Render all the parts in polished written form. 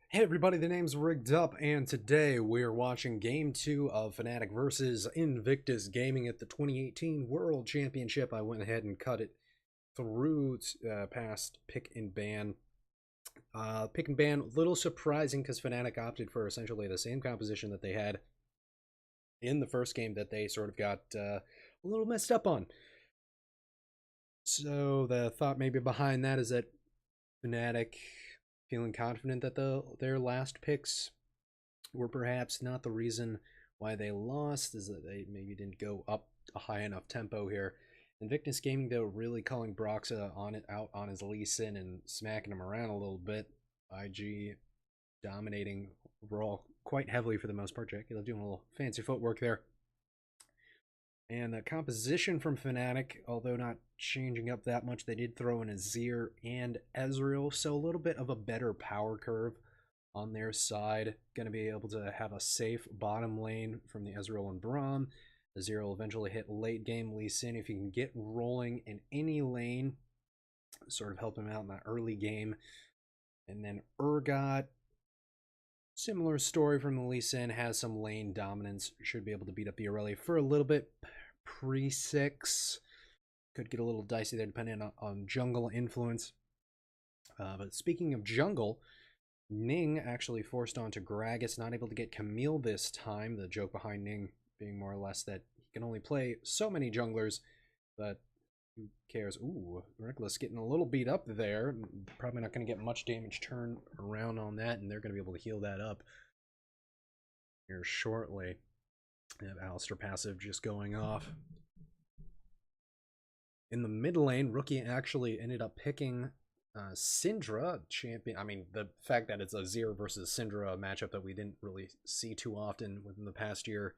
Hey everybody, the name's Rigged Up, and today we're watching Game 2 of Fnatic versus Invictus Gaming at the 2018 World Championship. I went ahead and cut it through past Pick and Ban. Pick and Ban, a little surprising because Fnatic opted for essentially the same composition that they had in the first game that they sort of got a little messed up on. So the thought maybe behind that is that Fnatic feeling confident that their last picks were perhaps not the reason why they lost, is that they maybe didn't go up a high enough tempo here. Invictus Gaming, though, really calling Broxa out on his Lee Sin and smacking him around a little bit. IG dominating overall quite heavily for the most part. Dracula doing a little fancy footwork there. And the composition from Fnatic, although not changing up that much, they did throw in Azir and Ezreal, so a little bit of a better power curve on their side. Going to be able to have a safe bottom lane from the Ezreal and Braum. Azir will eventually hit late game Lee Sin if you can get rolling in any lane, sort of help him out in that early game. And then Urgot, similar story from the Lee Sin, has some lane dominance, should be able to beat up the Aurelia for a little bit. Pre-6 could get a little dicey there depending on jungle influence. But speaking of jungle, Ning actually forced onto Gragas, not able to get Camille this time. The joke behind Ning being more or less that he can only play so many junglers, but who cares? Ooh, Reckless getting a little beat up there. Probably not going to get much damage turned around on that, and they're going to be able to heal that up here shortly. And Alistair passive just going off. In the mid lane, Rookie actually ended up picking Syndra champion. I mean, the fact that it's a Azir versus Syndra matchup that we didn't really see too often within the past year.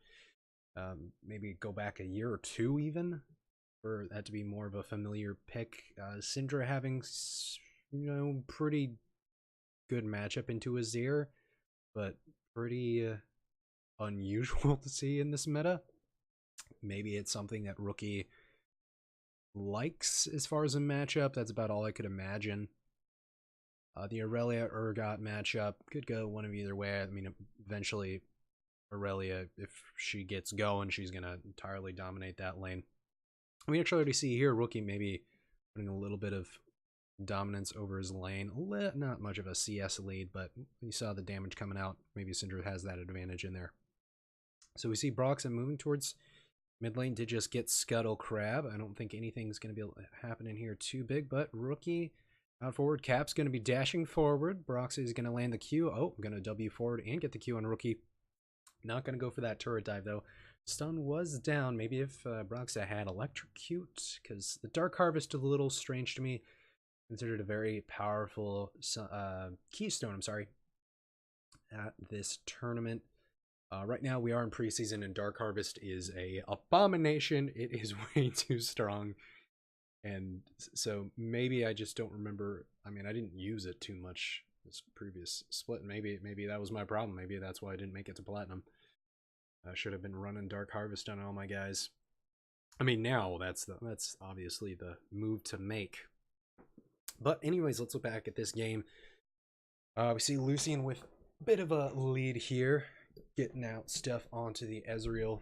Maybe go back a year or two even for that to be more of a familiar pick. Syndra having, pretty good matchup into Azir, but pretty unusual to see in this meta. Maybe it's something that Rookie likes as far as a matchup. That's about all I could imagine. The Aurelia Urgot matchup could go one of either way. I mean, eventually Aurelia, if she gets going, she's going to entirely dominate that lane. We actually already see here Rookie maybe putting a little bit of dominance over his lane. Not much of a CS lead, but you saw the damage coming out. Maybe Syndra has that advantage in there. So we see Broxton moving towards mid lane. Did just get Scuttle Crab. I don't think anything's going to be happening here too big, but Rookie out forward. Cap's going to be dashing forward. Broxy is going to land the Q. Oh, I'm going to W forward and get the Q on Rookie. Not going to go for that turret dive, though. Stun was down. Maybe if Broxa had Electrocute, because the Dark Harvest is a little strange to me. Considered a very powerful keystone, at this tournament. Right now we are in preseason and Dark Harvest is a abomination. It is way too strong. And so maybe I just don't remember. I mean, I didn't use it too much this previous split. Maybe that was my problem. Maybe that's why I didn't make it to Platinum. I should have been running Dark Harvest on all my guys. I mean, now that's obviously the move to make. But anyways, let's look back at this game. We see Lucian with a bit of a lead here, getting out stuff onto the Ezreal.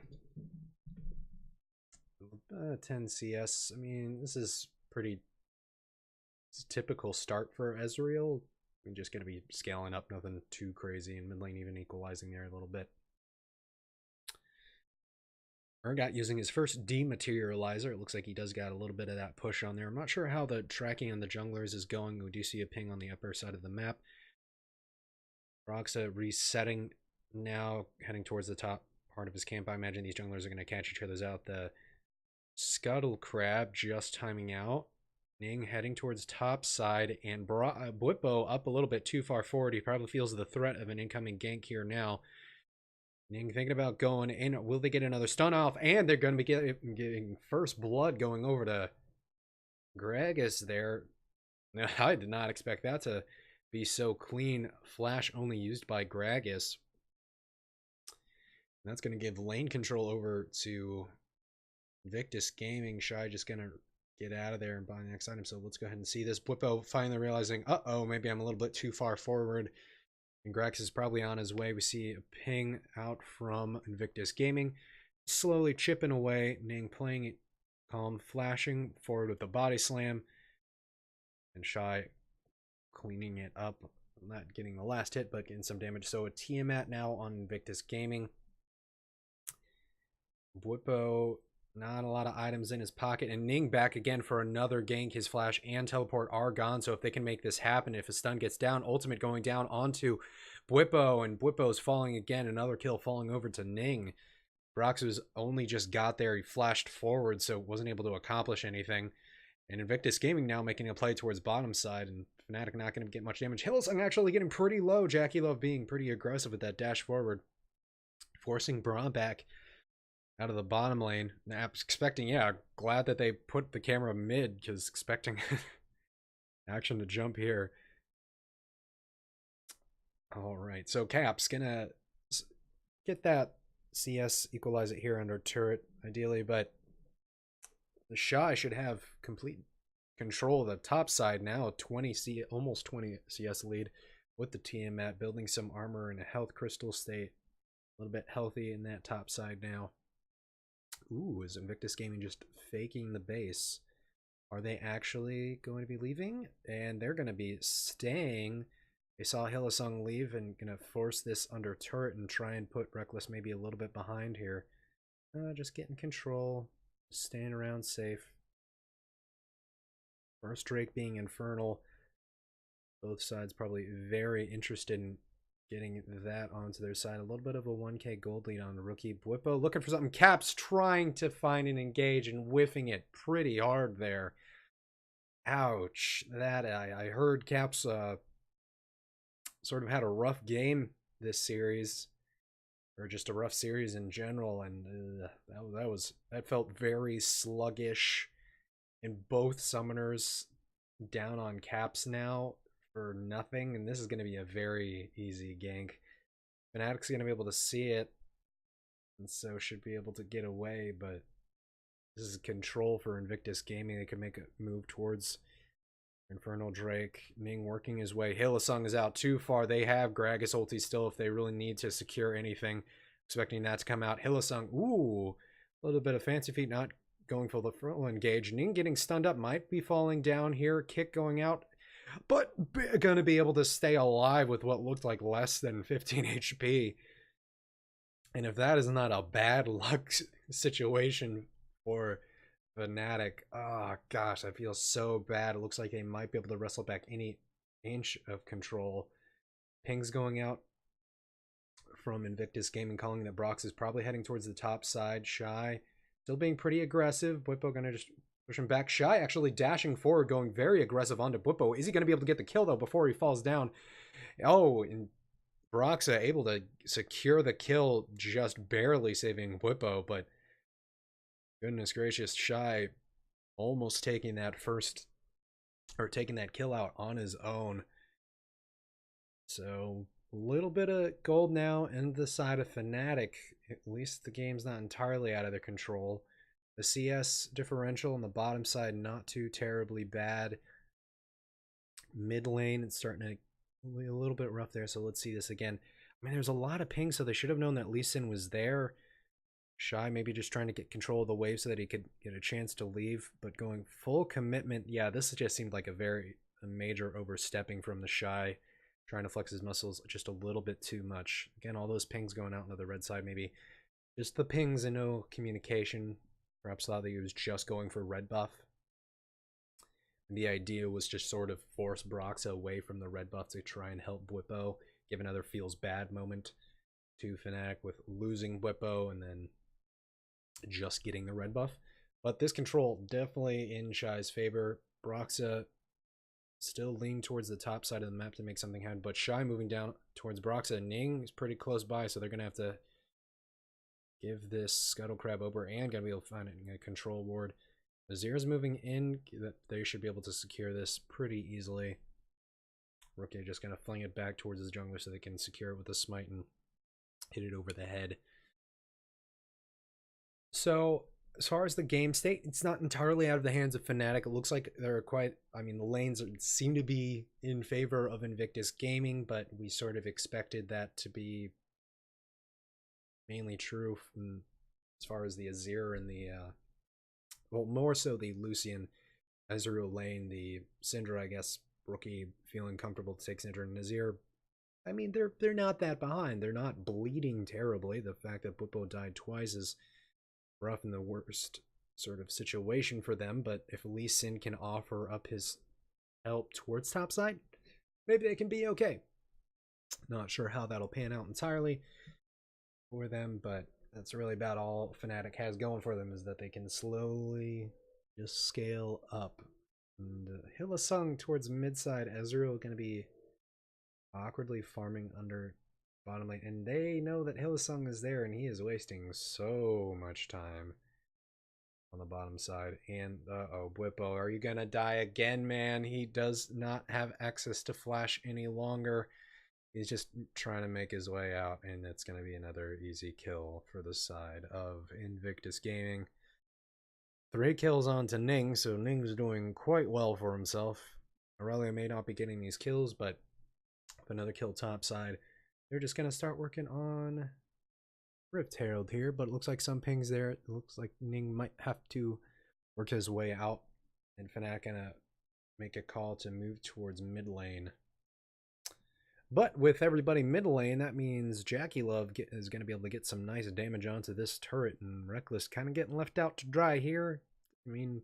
10 CS. I mean, this is pretty typical start for Ezreal. I'm just going to be scaling up, nothing too crazy, and mid lane even equalizing there a little bit. Urgot using his first dematerializer. It looks like he does got a little bit of that push on there. I'm not sure how the tracking on the junglers is going. We do see a ping on the upper side of the map. Roxa resetting now, heading towards the top part of his camp. I imagine these junglers are going to catch each other's out. The Scuttle Crab just timing out. Ning heading towards top side, and Bwippo up a little bit too far forward. He probably feels the threat of an incoming gank here now. Ning thinking about going in. Will they get another stun off? And they're going to be getting first blood going over to Gragas there. Now, I did not expect that to be so clean. Flash only used by Gragas. And that's going to give lane control over to Invictus Gaming. Shy just going to get out of there and buy the next item. So let's go ahead and see this. Bwippo finally realizing, uh-oh, maybe I'm a little bit too far forward. And Grax is probably on his way. We see a ping out from Invictus Gaming, slowly chipping away. Ning playing it calm, flashing forward with the body slam, and Shy cleaning it up, not getting the last hit, but getting some damage. So a Tiamat now on Invictus Gaming. Bwipo, not a lot of items in his pocket, and Ning back again for another gank. His flash and teleport are gone, so if they can make this happen, if a stun gets down, ultimate going down onto Bwipo, and Bwipo's falling again, another kill falling over to Ning. Broxus only just got there, he flashed forward, so wasn't able to accomplish anything. And Invictus Gaming now making a play towards bottom side, and Fnatic not going to get much damage. Hillsong actually getting pretty low. Jackie Love being pretty aggressive with that dash forward, forcing Braum back out of the bottom lane. Expecting, yeah, glad that they put the camera mid, because expecting action to jump here. All right, so Cap's gonna get that CS, equalize it here under turret, ideally, but the Shy should have complete control of the top side now. Almost 20 CS lead with the Tiamat, building some armor and a health crystal state. A little bit healthy in that top side now. Ooh, is Invictus Gaming just faking the base? Are they actually going to be leaving? And they're going to be staying. They saw Hillsong leave and going to force this under turret and try and put Reckless maybe a little bit behind here. Just getting control, staying around safe. First Drake being Infernal. Both sides probably very interested in getting that onto their side. A little bit of a 1k gold lead on the rookie. Bwipo looking for something. Caps trying to find and engage and whiffing it pretty hard there. Ouch. That I heard Caps sort of had a rough game this series, or just a rough series in general, and that felt very sluggish. And both summoners down on Caps now for nothing, and this is going to be a very easy gank. Fnatic's going to be able to see it, and so should be able to get away, but this is control for Invictus Gaming. They could make a move towards Infernal Drake. Ning working his way. Hillsong is out too far. They have Gragas ulti still if they really need to secure anything. Expecting that to come out. Hillsong, ooh, a little bit of fancy feet, not going for the full engage. Ning getting stunned up, might be falling down here. Kick going out, but going to be able to stay alive with what looked like less than 15 HP. And if that is not a bad luck situation for Fnatic, oh gosh, I feel so bad. It looks like they might be able to wrestle back any inch of control. Ping's going out from Invictus Gaming, calling that Brox is probably heading towards the top side. Shy still being pretty aggressive. Bwipo gonna just push him back. Shy actually dashing forward, going very aggressive onto Bwipo. Is he gonna be able to get the kill though before he falls down? Oh, and Broxa able to secure the kill, just barely saving Bwipo, but goodness gracious, Shy almost taking that taking that kill out on his own. So a little bit of gold now in the side of Fnatic. At least the game's not entirely out of their control. The CS differential on the bottom side not too terribly bad. Mid lane, it's starting to be a little bit rough there, so let's see this again. I mean, there's a lot of ping, so they should have known that Lee Sin was there. Shy maybe just trying to get control of the wave so that he could get a chance to leave, but going full commitment. Yeah, this just seemed like a major overstepping from the Shy, trying to flex his muscles just a little bit too much. Again, all those pings going out into the red side, maybe just the pings and no communication. Perhaps thought that he was just going for red buff. And the idea was just sort of force Broxa away from the red buff to try and help Bwipo, give another feels bad moment to Fnatic with losing Bwipo and then just getting the red buff. But this control definitely in Shy's favor. Broxa still lean towards the top side of the map to make something happen, but Shy moving down towards Broxa. Ning is pretty close by, so they're going to have to give this Scuttle Crab over and going to be able to find a control ward. Azir's moving in. They should be able to secure this pretty easily. Rookie just going to fling it back towards his jungler so they can secure it with a smite and hit it over the head. So as far as the game state, it's not entirely out of the hands of Fnatic. It looks like they're quite, I mean, the lanes seem to be in favor of Invictus Gaming, but we sort of expected that to be mainly true from, as far as the Azir and the, well, more so the Lucian Ezreal lane, the Syndra, I guess, rookie feeling comfortable to take Syndra and Azir. I mean, they're not that behind. They're not bleeding terribly. The fact that Bwipo died twice is rough in the worst sort of situation for them, but if Lee Sin can offer up his help towards topside, maybe they can be okay. Not sure how that'll pan out entirely for them, but that's really about all Fnatic has going for them, is that they can slowly just scale up. And Hylissang towards midside, Ezreal going to be awkwardly farming under bottom lane, and they know that Hylissang is there, and he is wasting so much time on the bottom side. And uh-oh, Bwipo, are you gonna die again, man? He does not have access to flash any longer. He's just trying to make his way out, and it's gonna be another easy kill for the side of Invictus Gaming. 3 kills on to Ning, so Ning's doing quite well for himself. Aurelia may not be getting these kills, but with another kill topside, they're just going to start working on Rift Herald here, but it looks like some pings there. It looks like Ning might have to work his way out, and Fnatic going to make a call to move towards mid lane. But with everybody mid lane, that means Jackie Love is going to be able to get some nice damage onto this turret, and Reckless kind of getting left out to dry here. I mean,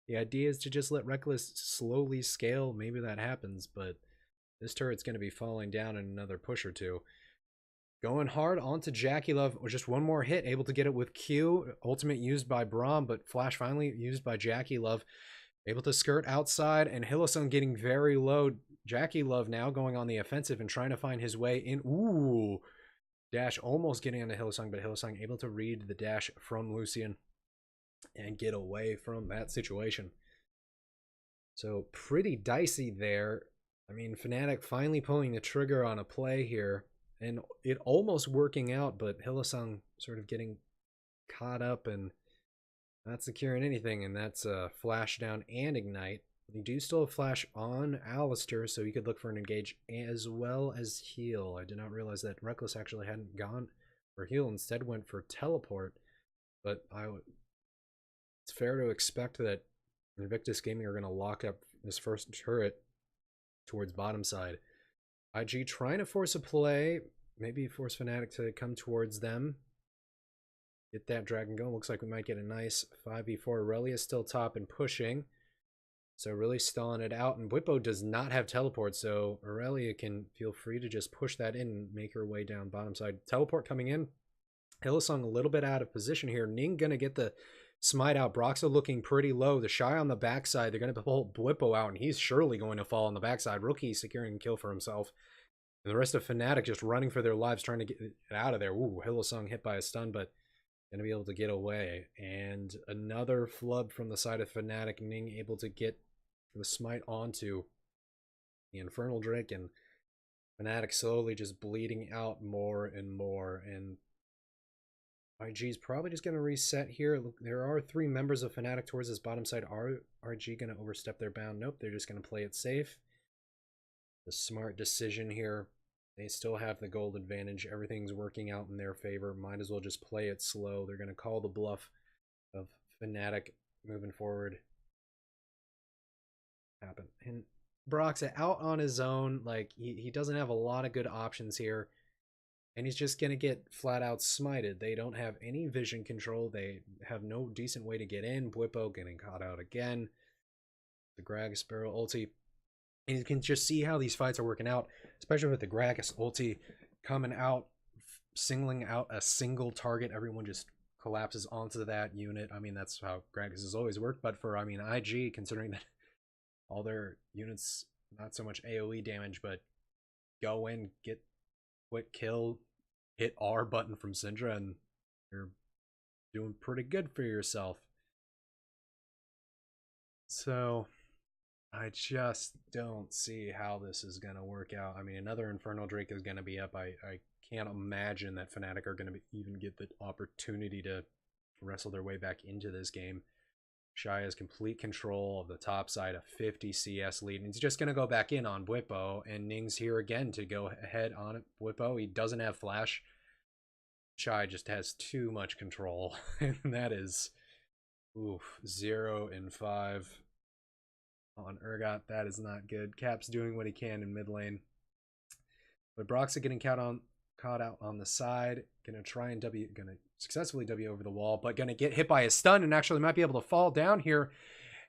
the idea is to just let Reckless slowly scale. Maybe that happens, but this turret's going to be falling down in another push or two. Going hard onto Jackie Love, or just one more hit, able to get it with Q. Ultimate used by Braum, but Flash finally used by Jackie Love. Able to skirt outside, and Hylissang getting very low. Jackie Love now going on the offensive and trying to find his way in. Ooh, dash almost getting onto Hylissang, but Hylissang able to read the dash from Lucian and get away from that situation. So pretty dicey there. I mean, Fnatic finally pulling the trigger on a play here, and it almost working out, but Hylissang sort of getting caught up and not securing anything, and that's a flash down and ignite. You do still have flash on Alistair, so you could look for an engage as well as heal. I did not realize that Reckless actually hadn't gone for heal, instead went for teleport, but it's fair to expect that Invictus Gaming are going to lock up this first turret towards bottom side. IG trying to force a play, maybe force Fnatic to come towards them. Get that dragon going. Looks like we might get a nice 5v4. Aurelia still top and pushing, so really stalling it out. And Bwipo does not have teleport, so Aurelia can feel free to just push that in and make her way down bottom side. Teleport coming in. Hylissang a little bit out of position here. Ning gonna get the smite out. Broxah looking pretty low. The Shy on the backside. They're going to pull Bwipo out, and he's surely going to fall on the backside. Rookie securing a kill for himself. And the rest of Fnatic just running for their lives, trying to get out of there. Ooh, Hylissang hit by a stun, but going to be able to get away. And another flub from the side of Fnatic. Ning able to get the smite onto the Infernal Drake, and Fnatic slowly just bleeding out more and more. And RG is probably just going to reset here. Look, there are 3 members of Fnatic towards this bottom side. Are RG going to overstep their bound? Nope, they're just going to play it safe. The smart decision here. They still have the gold advantage. Everything's working out in their favor. Might as well just play it slow. They're going to call the bluff of Fnatic moving forward. Happen. And Broxah out on his own. Like, he doesn't have a lot of good options here. And he's just going to get flat out smited. They don't have any vision control. They have no decent way to get in. Bwipo getting caught out again. The Gragas Sparrow ulti. And you can just see how these fights are working out, especially with the Gragas ulti coming out, singling out a single target. Everyone just collapses onto that unit. I mean, that's how Gragas has always worked. But for, I mean, IG, considering that all their units, not so much AoE damage, but go in, get quick kill, hit R button from Syndra, and you're doing pretty good for yourself. So I just don't see how this is going to work out. I mean, another Infernal Drake is going to be up. I can't imagine that Fnatic are going to even get the opportunity to wrestle their way back into this game. Shy has complete control of the top side, a 50 CS lead, and he's just going to go back in on Bwipo, and Ning's here again to go ahead on it. Bwipo, he doesn't have flash. Shy just has too much control, and that is 0 and 5 on Urgot. That is not good. Cap's doing what he can in mid lane, but Broxah getting caught out on the side. Gonna try and gonna successfully W over the wall, but gonna get hit by a stun and actually might be able to fall down here.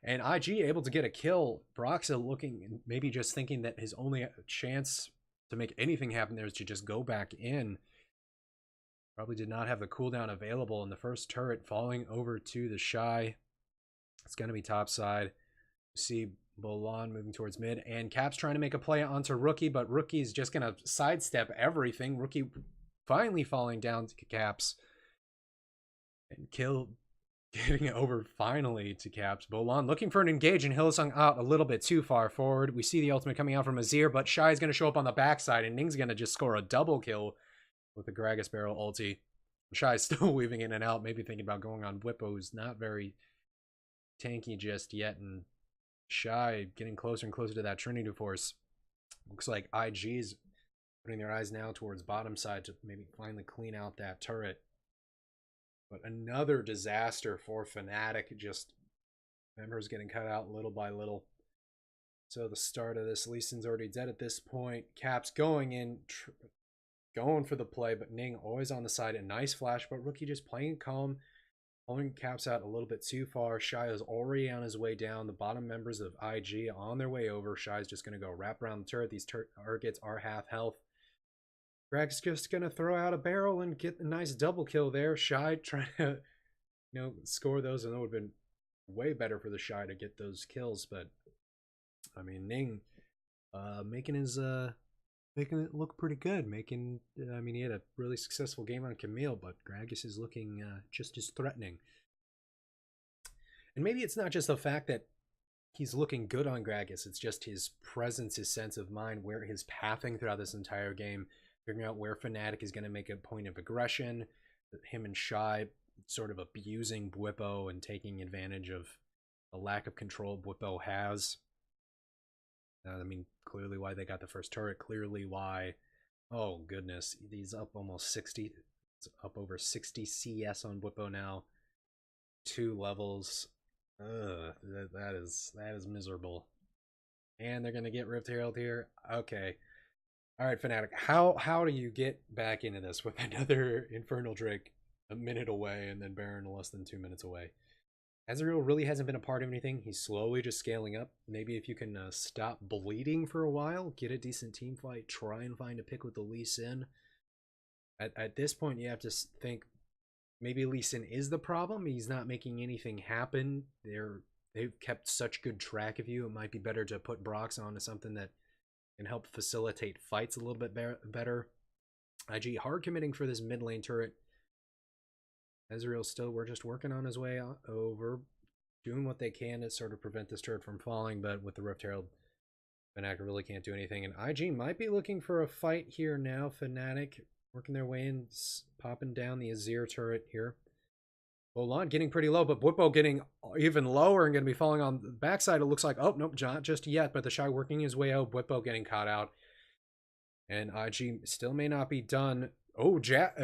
And IG able to get a kill. Broxah looking, maybe just thinking that his only chance to make anything happen there is to just go back in. Probably did not have the cooldown available, in the first turret falling over to the Shy. It's gonna be top side. You see Bolan moving towards mid, and Cap's trying to make a play onto Rookie, but Rookie's just gonna sidestep everything. Rookie finally falling down to Caps and getting it over finally to Caps. Bolan looking for an engage, and Hillsong out a little bit too far forward. We see the ultimate coming out from Azir, but Shy is gonna show up on the backside, and Ning's gonna just score a double kill with the Gragas Barrel ulti. Shy's still weaving in and out, maybe thinking about going on Bwipo, who's not very tanky just yet, and Shy getting closer and closer to that Trinity Force. Looks like IG's putting their eyes now towards bottom side to maybe finally clean out that turret. But another disaster for Fnatic, just members getting cut out little by little. So the start of this, Lee Sin's already dead at this point. Caps going in, going for the play, but Ning always on the side. A nice flash, but Rookie just playing calm, pulling Caps out a little bit too far. Shy is already on his way down. The bottom members of IG on their way over. Shy's just going to go wrap around the turret. These targets are half health. Greg's just going to throw out a barrel and get a nice double kill there. Shy trying to, score those, and it would have been way better for the Shy to get those kills. But, I mean, Ning making it look pretty good. He had a really successful game on Camille, but Gragas is looking just as threatening. And maybe it's not just the fact that he's looking good on Gragas, it's just his presence, his sense of mind, where his pathing throughout this entire game, figuring out where Fnatic is going to make a point of aggression, him and Shy sort of abusing Bwipo and taking advantage of the lack of control Bwipo has. Clearly why they got the first turret, clearly why, oh goodness, he's up almost 60, it's up over 60 CS on Bwipo now, 2 levels. That is miserable. And they're gonna get Rift Herald here. Okay, all right, Fnatic, how do you get back into this with another Infernal Drake a minute away and then Baron less than 2 minutes away? Ezreal really hasn't been a part of anything. He's slowly just scaling up. Maybe if you can stop bleeding for a while, get a decent team fight, try and find a pick with the Lee Sin. At this point, you have to think maybe Lee Sin is the problem. He's not making anything happen. They've kept such good track of you. It might be better to put Brox onto something that can help facilitate fights a little bit better. IG hard committing for this mid lane turret. Ezreal still, we're just working on his way over, doing what they can to sort of prevent this turret from falling, but with the Rift Herald, Fnatic really can't do anything. And IG might be looking for a fight here now. Fnatic working their way in, popping down the Azir turret here. Bolan getting pretty low, but Bwipo getting even lower and going to be falling on the backside. It looks like, oh, nope, not just yet, but the Shy working his way out. Bwipo getting caught out. And IG still may not be done. Oh,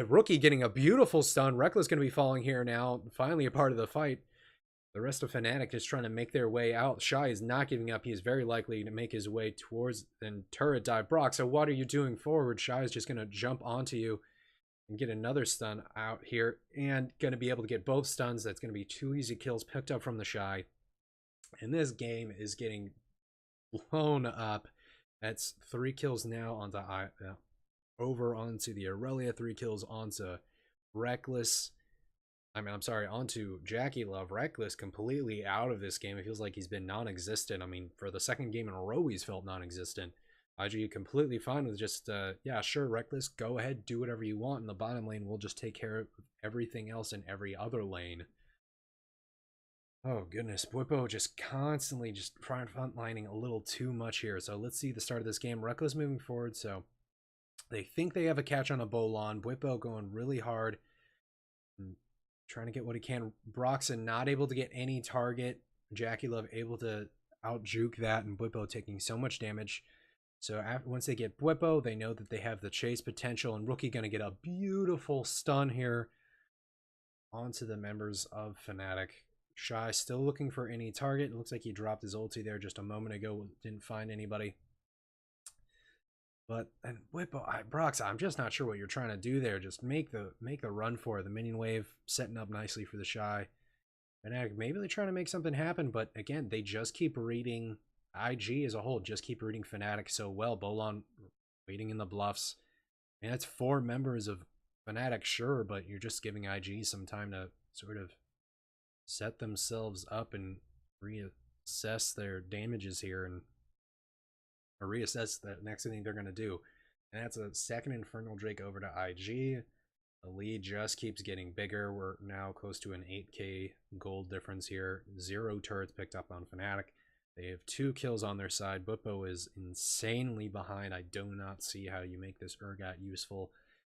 Rookie getting a beautiful stun. Reckless going to be falling here now. Finally a part of the fight. The rest of Fnatic just trying to make their way out. Shy is not giving up. He is very likely to make his way towards and turret dive Brock. So what are you doing forward? Shy is just going to jump onto you and get another stun out here. And going to be able to get both stuns. That's going to be 2 easy kills picked up from the Shy. And this game is getting blown up. That's 3 kills now onto over onto the Aurelia, 3 kills onto Reckless. Onto Jackie Love. Reckless completely out of this game. It feels like he's been non-existent. For the second game in a row, he's felt non-existent. IG completely fine with just, yeah, sure, Reckless, go ahead, do whatever you want in the bottom lane. We'll just take care of everything else in every other lane. Oh, goodness. Bwipo just constantly just frontlining a little too much here. So let's see the start of this game. Reckless moving forward, so they think they have a catch on a Bolan. Bwipo going really hard. trying to get what he can. Broxton not able to get any target. Jackie Love able to out juke that, and Bwipo taking so much damage. So once they get Bwipo, they know that they have the chase potential, and Rookie going to get a beautiful stun here onto the members of Fnatic. Shy still looking for any target. It looks like he dropped his ulti there just a moment ago. Didn't find anybody. But and Bwipo, Brox, I'm just not sure what you're trying to do there. Just make the run for it. The minion wave setting up nicely for the Shy. Fnatic, maybe they're trying to make something happen, but again, they just keep reading IG as a whole. Just keep reading Fnatic so well. Bolon waiting in the bluffs. And that's 4 members of Fnatic, sure, but you're just giving IG some time to sort of set themselves up and reassess their damages here and reassess the next thing they're going to do. And that's a second Infernal Drake over to IG. The lead just keeps getting bigger. We're now close to an 8k gold difference here. 0 turrets picked up on Fnatic. They have 2 kills on their side. Bwipo is insanely behind. I do not see how you make this Urgot useful.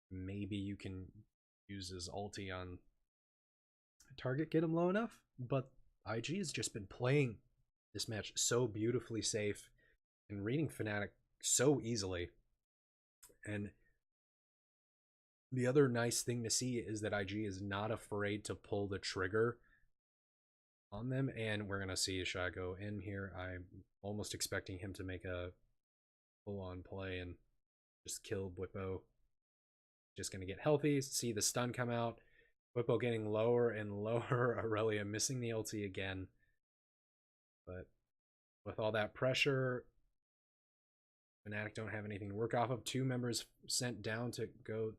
Maybe you can use his ulti on target, get him low enough, but IG has just been playing this match so beautifully safe and reading Fnatic so easily. And the other nice thing to see is that IG is not afraid to pull the trigger on them, and we're gonna see Shy go in here. I'm almost expecting him to make a full-on play and just kill Bwipo. Just gonna get healthy, see the stun come out. Bwipo getting lower and lower. Aurelia missing the ulti again. But with all that pressure, Fnatic don't have anything to work off of. 2 members sent down to go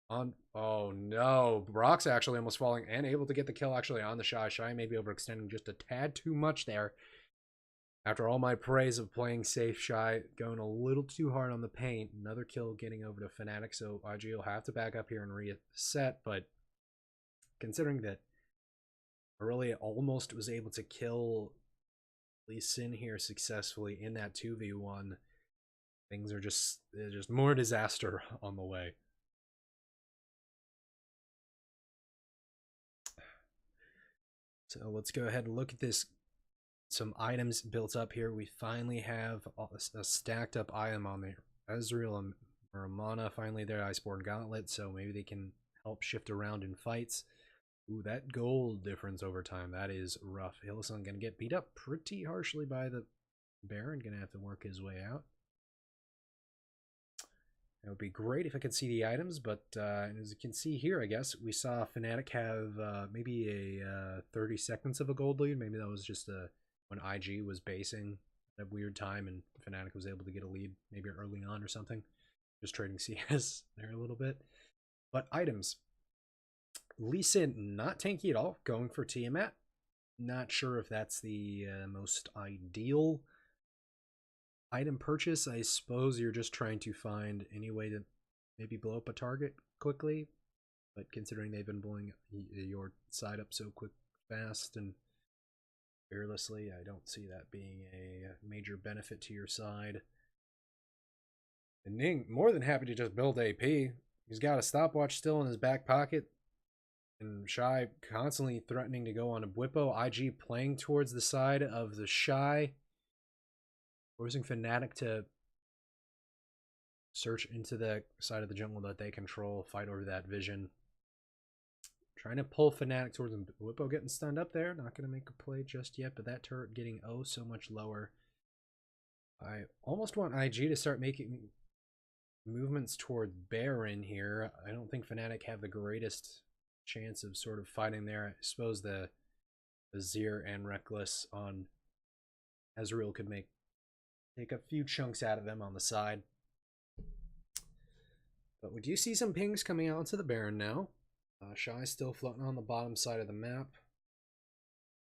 on. Oh no, Brock's actually almost falling and able to get the kill actually on the Shy. Shy may be overextending just a tad too much there. After all my praise of playing safe, Shy going a little too hard on the paint. Another kill getting over to Fnatic, so IG will have to back up here and reset, but considering that Aurelia almost was able to kill Lee Sin here successfully in that 2v1, things are just more disaster on the way. So let's go ahead and look at this. Some items built up here. We finally have a stacked up item on there. Ezreal and Ramana finally their Iceborne Gauntlet, so maybe they can help shift around in fights. Ooh, that gold difference over time, that is rough. Hillsong gonna get beat up pretty harshly by the Baron, gonna have to work his way out. It would be great if I could see the items, but as you can see here, I guess, we saw Fnatic have maybe a 30 seconds of a gold lead. Maybe that was just when IG was basing at a weird time and Fnatic was able to get a lead maybe early on or something. Just trading CS there a little bit. But items. Lee Sin, not tanky at all, going for Tiamat. Not sure if that's the most ideal item purchase. I suppose you're just trying to find any way to maybe blow up a target quickly, but considering they've been blowing your side up so fast and fearlessly, I don't see that being a major benefit to your side. And Ning, more than happy to just build AP. He's got a stopwatch still in his back pocket. And Shy constantly threatening to go on a Bwipo. IG playing towards the side of the Shy, forcing Fnatic to search into the side of the jungle that they control, fight over that vision. Trying to pull Fnatic towards them. Bwipo getting stunned up there. Not going to make a play just yet, but that turret getting oh so much lower. I almost want IG to start making movements toward Baron here. I don't think Fnatic have the greatest chance of sort of fighting there. I suppose the Azir and Reckless on Ezreal could take a few chunks out of them on the side. But we do see some pings coming out to the Baron now. Shy still floating on the bottom side of the map.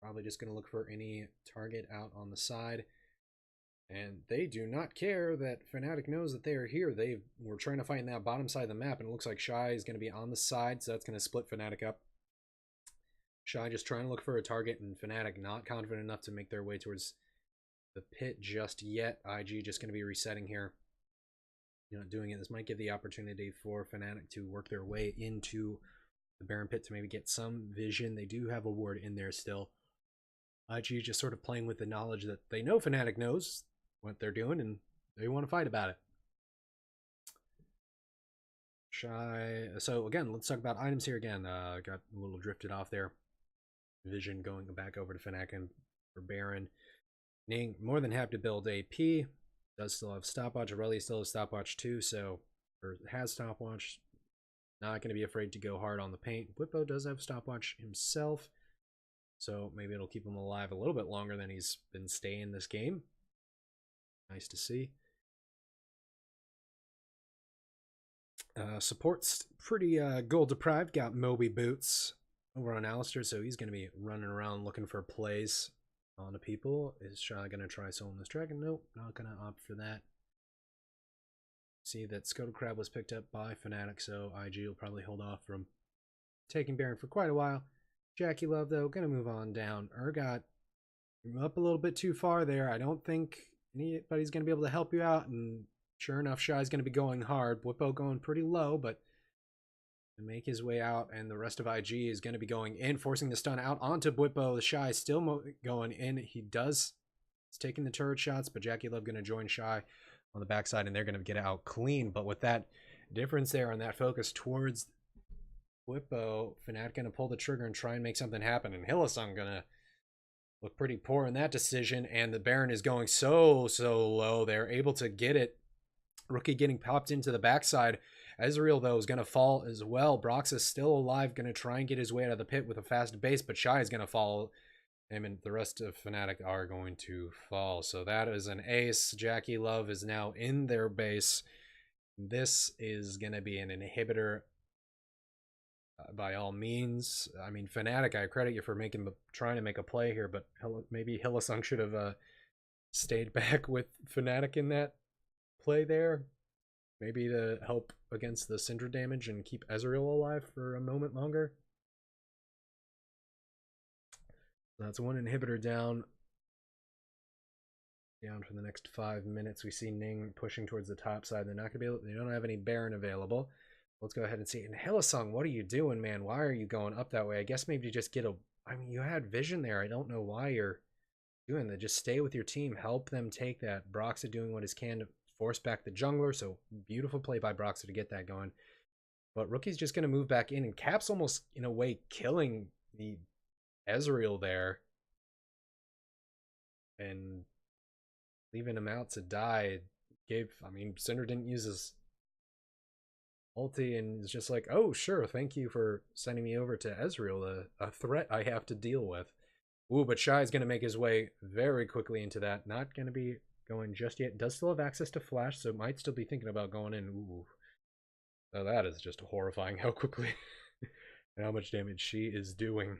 Probably just going to look for any target out on the side. And they do not care that Fnatic knows that they are here. They were trying to fight in that bottom side of the map, and it looks like Shy is going to be on the side, so that's going to split Fnatic up. Shy just trying to look for a target, and Fnatic not confident enough to make their way towards the pit just yet. IG just going to be resetting here. Doing it. This might give the opportunity for Fnatic to work their way into the Baron Pit to maybe get some vision. They do have a ward in there still. IG just sort of playing with the knowledge that they know Fnatic knows what they're doing and they want to fight about it. Shy. So again, let's talk about items here again. Got a little drifted off there. Vision going back over to Fnatic and for Baron. Ning more than happy to build AP. Does still have stopwatch. Aurelia still has stopwatch too, so or has stopwatch. Not going to be afraid to go hard on the paint. Bwipo does have stopwatch himself, so maybe it'll keep him alive a little bit longer than he's been staying this game. Nice to see. Support's pretty goal deprived. Got Moby Boots over on Alistair, so he's going to be running around looking for plays on the people. Is Shy going to try soloing this dragon? Nope, not going to opt for that. See that Scuttle Crab was picked up by Fnatic, so IG will probably hold off from taking Baron for quite a while. Jackie Love, though, going to move on down. Urgot up a little bit too far there. I don't think anybody's going to be able to help you out, and sure enough, Shy's going to be going hard. Bwipo going pretty low, but to make his way out, and the rest of IG is going to be going in, forcing the stun out onto Bwipo. The Shy still going in. He's taking the turret shots, but Jackie Love going to join Shy on the backside, and they're going to get out clean. But with that difference there and that focus towards Bwipo, Fnatic going to pull the trigger and try and make something happen, and Hylissang going to look pretty poor in that decision, and the Baron is going so low. They're able to get it. Rookie getting popped into the backside. Ezreal, though, is going to fall as well. Brox is still alive, going to try and get his way out of the pit with a fast base, but Shy is going to follow him, and the rest of Fnatic are going to fall. So that is an ace. Jackie Love is now in their base. This is going to be an inhibitor by all means. I mean, Fnatic, I credit you for trying to make a play here, but maybe Hylissang should have stayed back with Fnatic in that play there. Maybe to help against the Syndra damage and keep Ezreal alive for a moment longer. That's one inhibitor down. Down for the next 5 minutes. We see Ning pushing towards the top side. They're not going to be able. They don't have any Baron available. Let's go ahead and see. And Hylissang, what are you doing, man? Why are you going up that way? I guess maybe just get a. I mean, you had vision there. I don't know why you're doing that. Just stay with your team. Help them take that. Broxa doing what he can to force back the jungler. So beautiful play by Broxa to get that going. But Rookie's just going to move back in, and Cap's almost in a way killing the Ezreal there and leaving him out to die. I mean, Syndra didn't use his ulti and is just like, oh, sure, thank you for sending me over to Ezreal, a threat I have to deal with. Ooh, but Shy's going to make his way very quickly into that. Not going to be going just yet. Does still have access to flash, so might still be thinking about going in. Ooh. So that is just horrifying how quickly and how much damage she is doing.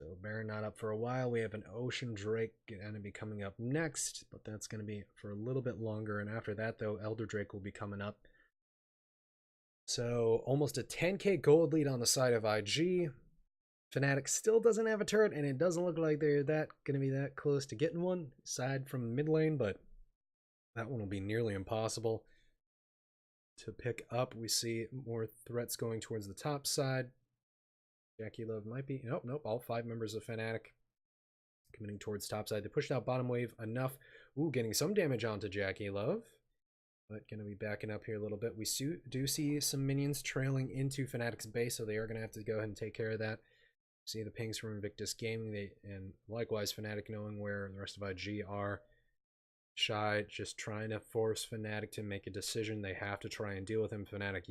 So Baron not up for a while. We have an Ocean Drake enemy coming up next, but that's going to be for a little bit longer. And after that, though, Elder Drake will be coming up. So almost a 10k gold lead on the side of IG. Fnatic still doesn't have a turret, and it doesn't look like they're going to be that close to getting one, aside from mid lane, but that one will be nearly impossible to pick up. We see more threats going towards the top side. Jackie Love might be... Nope. All 5 members of Fnatic coming towards top side. They pushed out bottom wave enough. Ooh, getting some damage onto Jackie Love. But going to be backing up here a little bit. We do see some minions trailing into Fnatic's base, so they are going to have to go ahead and take care of that. See the pings from Invictus Gaming. And likewise, Fnatic knowing where the rest of IG are. Shy just trying to force Fnatic to make a decision. They have to try and deal with him. Fnatic,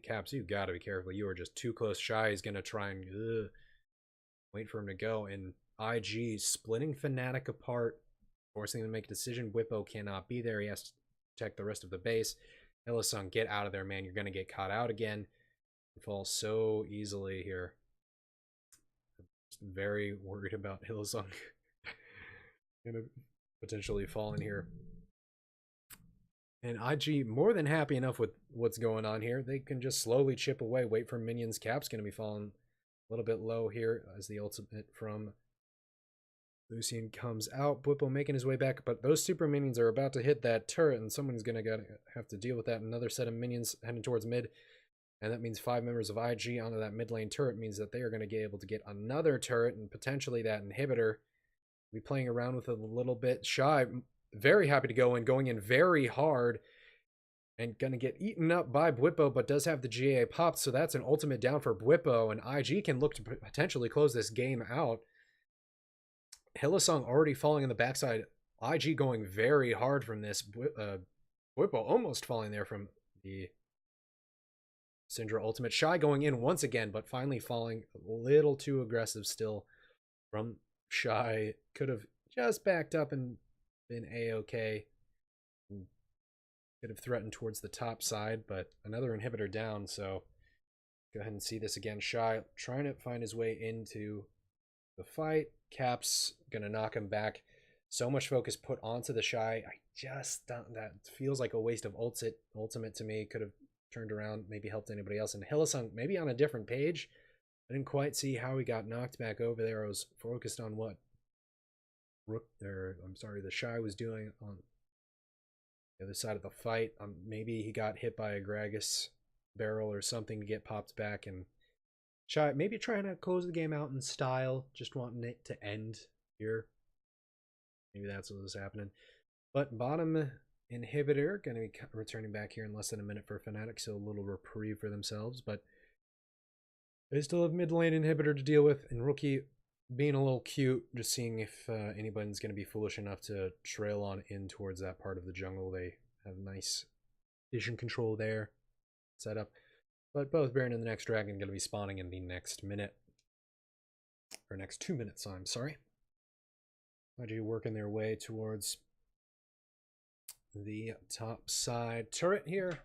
Caps, you gotta be careful. You are just too close. Shy is gonna try and wait for him to go. And IG splitting Fnatic apart, forcing them to make a decision. Bwipo cannot be there. He has to protect the rest of the base. Hylissang, get out of there, man. You're gonna get caught out again. You fall so easily here. Just very worried about Hylissang. Gonna potentially fall in here. And IG more than happy enough with what's going on here. They can just slowly chip away, wait for minions. Cap's going to be falling a little bit low here as the ultimate from Lucian comes out. Bwipo making his way back, but those super minions are about to hit that turret, and someone's going to have to deal with that. Another set of minions heading towards mid. And that means 5 members of IG onto that mid lane turret means that they are going to be able to get another turret and potentially that inhibitor. Be playing around with it a little bit. Shy, very happy to going in very hard. And going to get eaten up by Bwipo, but does have the GA popped, so that's an ultimate down for Bwipo, and IG can look to potentially close this game out. Hillesong already falling in the backside. IG going very hard from this. Bwipo almost falling there from the Syndra ultimate. Shy going in once again, but finally falling a little too aggressive still from Shy. Could have just backed up and been A-okay. Could have threatened towards the top side, but another inhibitor down, so go ahead and see this again. Shy trying to find his way into the fight. Caps gonna knock him back. So much focus put onto the Shy. I just don't, that feels like a waste of ultimate to me. Could have turned around, maybe helped anybody else. And Hillesong maybe on a different page. I didn't quite see how he got knocked back over there. I was focused on what the Shy was doing on the other side of the fight. Maybe he got hit by a Gragas barrel or something to get popped back, and Shy maybe trying to close the game out in style, just wanting it to end here. Maybe that's what was happening. But bottom inhibitor going to be returning back here in less than a minute for Fnatic, so a little reprieve for themselves. But they still have mid lane inhibitor to deal with, and Rookie being a little cute, just seeing if anybody's going to be foolish enough to trail on in towards that part of the jungle. They have nice vision control there set up. But both Baron and the next dragon going to be spawning in the next minute. Or next 2 minutes, I'm sorry. IG working their way towards the top side turret here.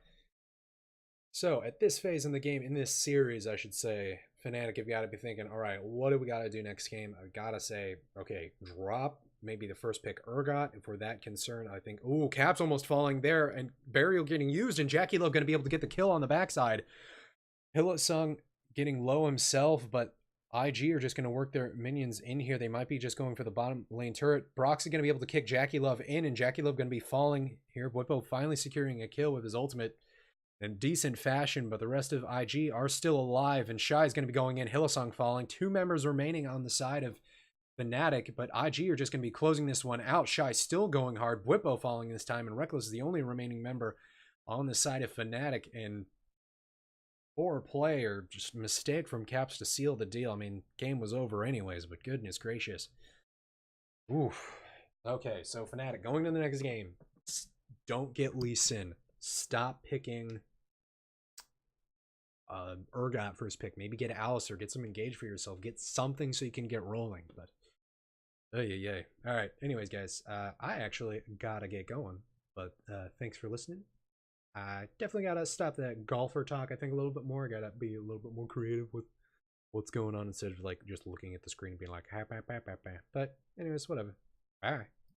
So at this phase in the game, in this series, I should say, Fnatic have got to be thinking, all right, what do we got to do next game? I've got to say, okay, drop maybe the first pick Urgot if we're that concerned. I think, ooh, Cap's almost falling there, and Burial getting used, and Jackie Love going to be able to get the kill on the backside. Hillesong getting low himself, but IG are just going to work their minions in here. They might be just going for the bottom lane turret. Brox is going to be able to kick Jackie Love in, and Jackie Love going to be falling here. Bwipo finally securing a kill with his ultimate in decent fashion, but the rest of IG are still alive, and Shy is going to be going in. Hillesong falling. 2 members remaining on the side of Fnatic, but IG are just going to be closing this one out. Shy still going hard. Bwipo falling this time, and Reckless is the only remaining member on the side of Fnatic, and poor play or just mistake from Caps to seal the deal. I mean, game was over anyways, but goodness gracious. Oof. Okay, so Fnatic going to the next game. Don't get Lee Sin. Stop picking Urgot first pick. Maybe get Alistair. Get some engage for yourself. Get something so you can get rolling. But yay. All right. Anyways, guys, I actually gotta get going. But thanks for listening. I definitely gotta stop that golfer talk. I think a little bit more. Gotta be a little bit more creative with what's going on instead of like just looking at the screen and being like, ha, ha, ha, ha, ha. But anyways, whatever. Bye.